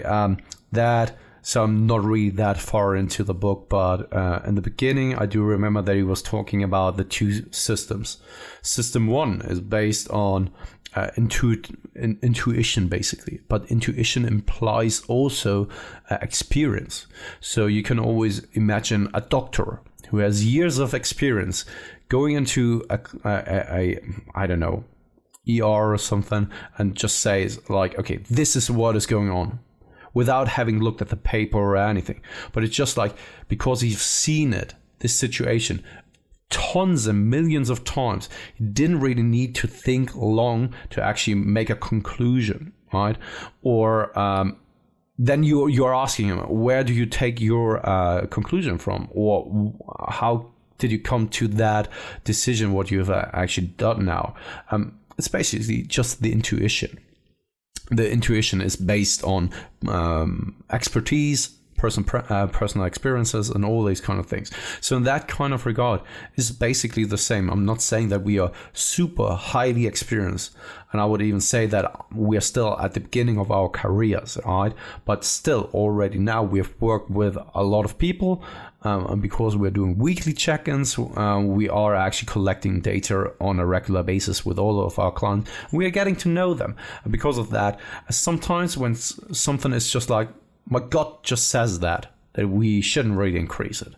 so I'm not really that far into the book, but in the beginning, I do remember that he was talking about the two systems. System one is based on intuition, basically, but intuition implies also experience. So you can always imagine a doctor who has years of experience going into a I don't know, ER or something, and just says like, okay, this is what is going on, without having looked at the paper or anything. But it's just like, because he's seen it, this situation, tons and millions of times, he didn't really need to think long to actually make a conclusion, right? Or then you're asking him, where do you take your conclusion from? Or how did you come to that decision, what you've actually done now? It's basically just the intuition. The intuition is based on expertise, personal experiences and all these kind of things. So in that kind of regard, it's basically the same. I'm not saying that we are super highly experienced, and I would even say that we are still at the beginning of our careers, right? But still, already now we've worked with a lot of people, and because we're doing weekly check-ins, we are actually collecting data on a regular basis with all of our clients. We are getting to know them. And because of that, sometimes when something is just like, my gut just says that we shouldn't really increase it.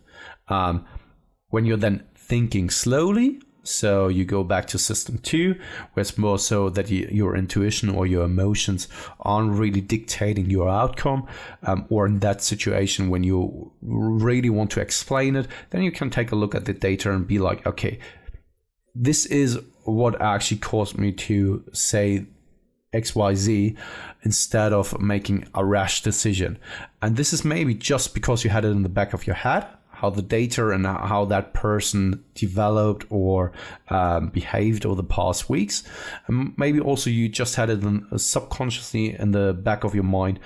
When you're then thinking slowly, so you go back to system 2, where it's more so that your intuition or your emotions aren't really dictating your outcome, or in that situation when you really want to explain it, then you can take a look at the data and be like, okay, this is what actually caused me to say XYZ instead of making a rash decision. And this is maybe just because you had it in the back of your head, how the data and how that person developed or behaved over the past weeks. And maybe also you just had it subconsciously in the back of your mind,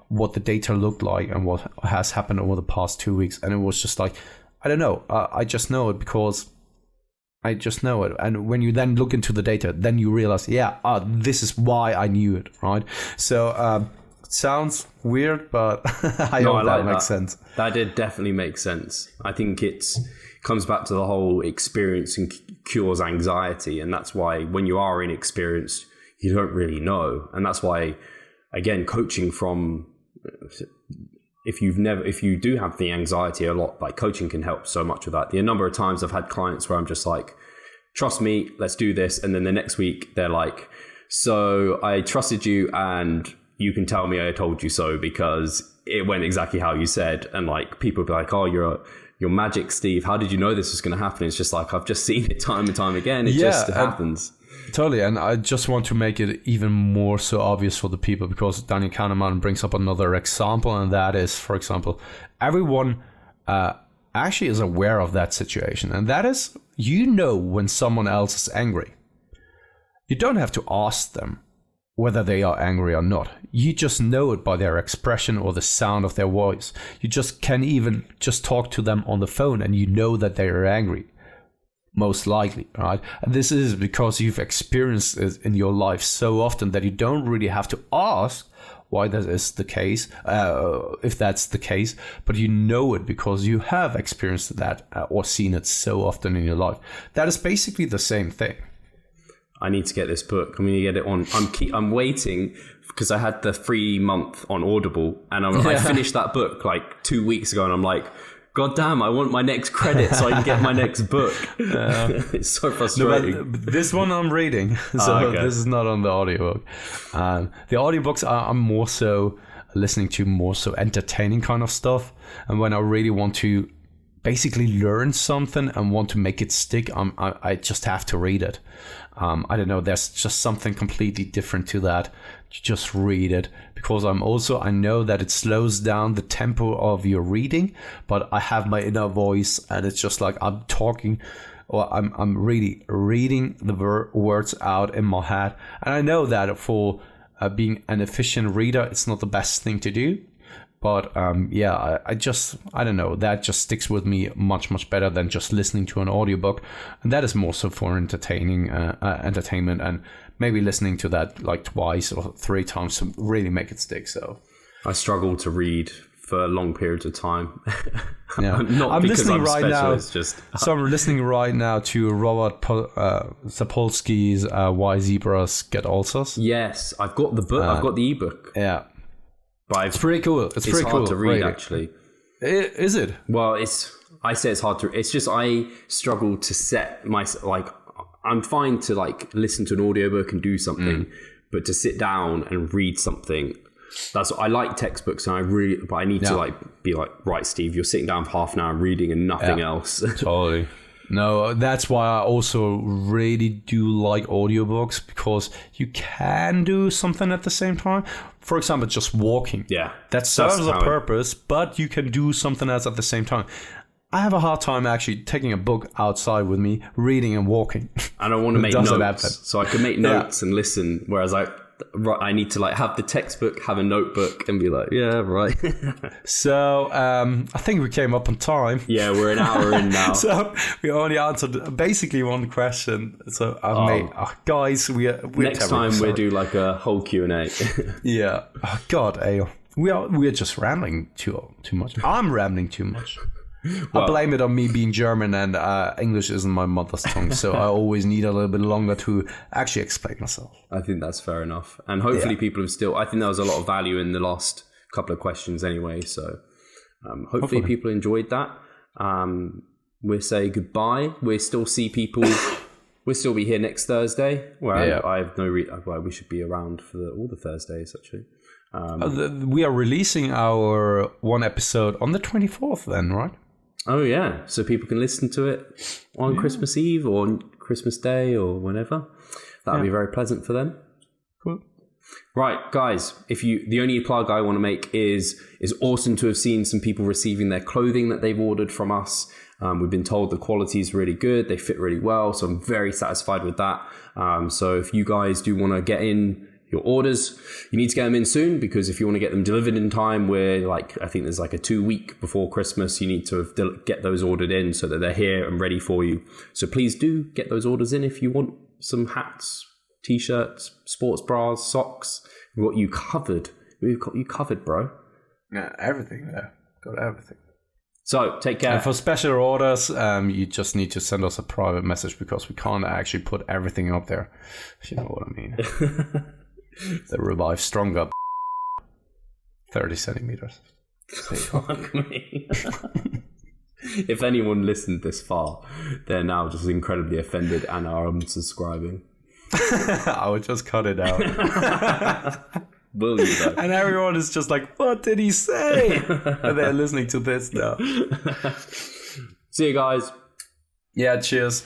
what the data looked like and what has happened over the past 2 weeks. And it was just like, I don't know, I just know it because I just know it. And when you then look into the data, then you realize, this is why I knew it, right? So it sounds weird, but I hope that makes sense. That did definitely make sense. I think it comes back to the whole experience and cures anxiety. And that's why when you are inexperienced, you don't really know. And that's why, again, coaching from... If you do have the anxiety a lot, like coaching can help so much with that. The number of times I've had clients where I'm just like, trust me, let's do this. And then the next week they're like, so I trusted you and you can tell me I told you so because it went exactly how you said. And like people be like, oh, you're magic, Steve. How did you know this was going to happen? It's just like, I've just seen it time and time again. It just happens. Totally, and I just want to make it even more so obvious for the people because Daniel Kahneman brings up another example, and that is, for example, everyone actually is aware of that situation, and that is, when someone else is angry. You don't have to ask them whether they are angry or not. You just know it by their expression or the sound of their voice. You just can even just talk to them on the phone, and you know that they are angry. Most likely, right? And this is because you've experienced it in your life so often that you don't really have to ask why that is the case, if that's the case, but you know it because you have experienced that or seen it so often in your life. That is basically the same thing. I need to get this book. I'm going to get it on. I'm waiting because I had the 3 month on Audible, and I finished that book like 2 weeks ago, and I'm like, God damn, I want my next credit so I can get my next book. It's so frustrating. No, but this one I'm reading, so This is not on the audiobook. The audiobooks I'm more so listening to more so entertaining kind of stuff. And when I really want to basically learn something and want to make it stick, I just have to read it. I don't know, there's just something completely different to that. You just read it because I know that it slows down the tempo of your reading, but I have my inner voice and it's just like I'm talking or I'm really reading the words out in my head. And I know that for being an efficient reader, it's not the best thing to do. But I don't know, that just sticks with me much, much better than just listening to an audiobook. And that is more so for entertainment and maybe listening to that like twice or 3 times to really make it stick. So I struggle to read for long periods of time. Yeah. I'm listening right now. So I'm listening right now to Robert Sapolsky's Why Zebras Get Ulcers. Yes, I've got the book. I've got the ebook. Yeah. But it's pretty cool. It's pretty hard cool to read, actually. Is it? Well, I say it's hard to. It's just I struggle to set like. I'm fine to like listen to an audiobook and do something, but to sit down and read something, I like textbooks, and I need to like be like, right, Steve, you're sitting down for half an hour reading and nothing else. Totally. No, that's why I also really do like audiobooks, because you can do something at the same time. For example, just walking. Yeah. That serves a purpose, but you can do something else at the same time. I have a hard time actually taking a book outside with me, reading and walking. I don't want to make notes, so I can make notes and listen, whereas right, I need to like have the textbook, have a notebook, and be like, yeah, right. So I think we came up on time. Yeah, we're an hour in now. So we only answered basically one question. So guys, we're next time we'll do like a whole Q&A. Yeah. Oh, God, Ayo. We're just rambling too much. I'm rambling too much. Well, I blame it on me being German and English isn't my mother's tongue, so I always need a little bit longer to actually explain myself. I think that's fair enough. And hopefully people have still... I think there was a lot of value in the last couple of questions anyway, so hopefully people enjoyed that. We'll say goodbye. We'll still see people... We'll still be here next Thursday. Well, I have no... well, we should be around for all the Thursdays, actually. We are releasing our one episode on the 24th then, right? Oh, yeah. So people can listen to it on Christmas Eve or on Christmas Day or whenever. That'll be very pleasant for them. Cool. Right, guys, the only plug I want to make is awesome to have seen some people receiving their clothing that they've ordered from us. We've been told the quality is really good. They fit really well. So I'm very satisfied with that. So if you guys do want to get in your orders, you need to get them in soon, because if you want to get them delivered in time, I think there's like a 2 week before Christmas, you need to get those ordered in so that they're here and ready for you. So please do get those orders in if you want some hats, t-shirts, sports bras, socks. We've got you covered. We've got you covered, bro. Yeah, everything there. Got everything. So take care. And for special orders, you just need to send us a private message, because we can't actually put everything up there, if you know what I mean. The Revive Stronger 30 centimeters. Fuck me. If anyone listened this far, they're now just incredibly offended and are unsubscribing. I would just cut it out. Will you though? And everyone is just like, what did he say? And they're listening to this now. See you guys. Yeah, cheers.